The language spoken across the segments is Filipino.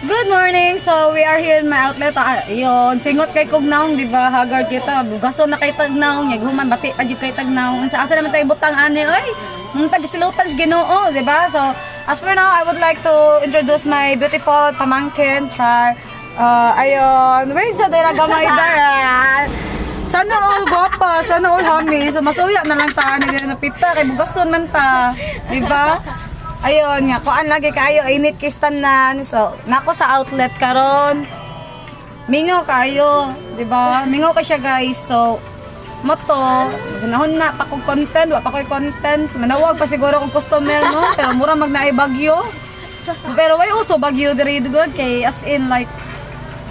Good morning! So, we are here in my outlet. Yun, singot kay Kugnaong, di ba? Haggard kita. Bugaso na kay Tagnaong. Yaghuman, bati pa dyan kay Tagnaong. Sa asa naman tayo butang ani, ay, mong tagsilutan sa Ginoo, di ba? So, as for now, I would like to introduce my beautiful pamangkin, Char. Ayun, wait sa dira gamay dara. Sana all guwapa, sana all hami. So, masuya na lang ta, ni napita, kay bugason man ta, di ba? Ayun nga, kuan lagi kayo, init kistanan. So, nako sa outlet karon. Mingaw kayo, 'di ba? Mingaw ka siya, guys. So, moto, ganahon na pa kog content, wa pa koy content. Manawag pa siguro kog customer, no? Pero mura magnaay bagyo. Pero way uso bagyo diri good kay as in like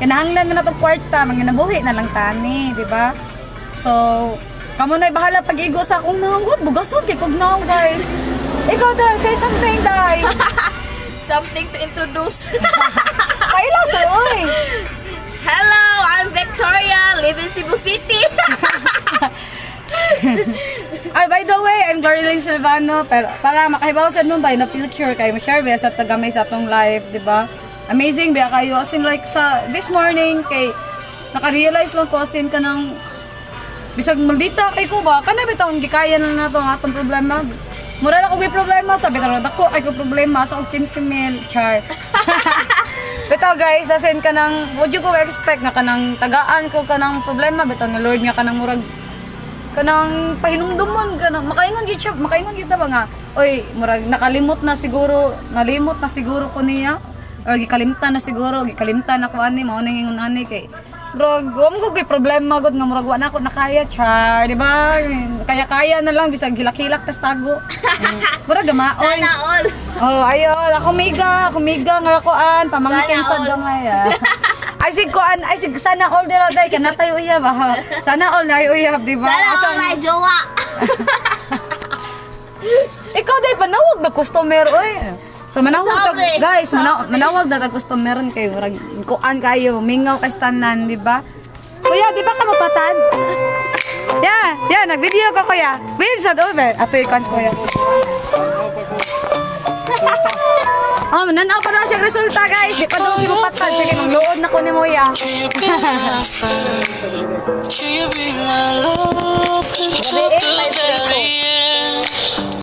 kinahanglan na to kwarta, manginabuhi na lang tani, 'di ba? So, kamo na'y bahala pag-igo sa akong nangod, bugason kay kog naong, guys. Ikaw, Day, say something, Day. Something to introduce. Paila sa oy. Hello, I'm Victoria, live in Cebu City. Ay, by the way, I'm Glory Silvano. Pero para makahibaw sa nun ba in the future, kayo ma-share ba sa tagamay sa atong life, di ba? Amazing ba kayo? As in like sa this morning, kay naka-realize lang ko as in ka ng bisag maldita kay ko ba? Kana bitong gikaya na nato ang atong problema. Mura na ko may problema, sabi ka rin, ako ay ko problema sa kong tinsimil, Char. Bitaw guys, asin ka ng, would you go expect na ka ng tagaan ko ka ng problema, bitaw ni Lord nga ka ng murag, ka ng pahinumdumon, ka ng, makaingon kita ba nga, oy, murag, nalimot na siguro ko niya, or gikalimtan na siguro, gikalimtan ako ani, maunang ingon ani kay, bro, wam ko kay problema gud nga murag wa na ako nakaya, Char, di ba? Kaya na lang bisag hilak-hilak tas tago. Murag gamaon. Sana all. Oh, ayun, ako miga nga kuan, pamangkin sa gamay. Ay sig kuan, ay sig sana all dira day kanatay uyab. Sana all nay uyab, di ba? Sana all ay jowa. Ikaw day panawag na customer oy. So manawag ta Sorry. guys, manawag na ta customer kay murag kuan kayo, mingaw kay tanan, di ba? Kuya, di ba ka mapatad? Yeah, nag-video ka kuya. Babe, sa over. Ato yung cons kuya. Oh, mananaw pa daw siyang resulta guys. Di pa daw si mapatad. Sige, magluod na ko ni Moya. Can you be my love until the very end?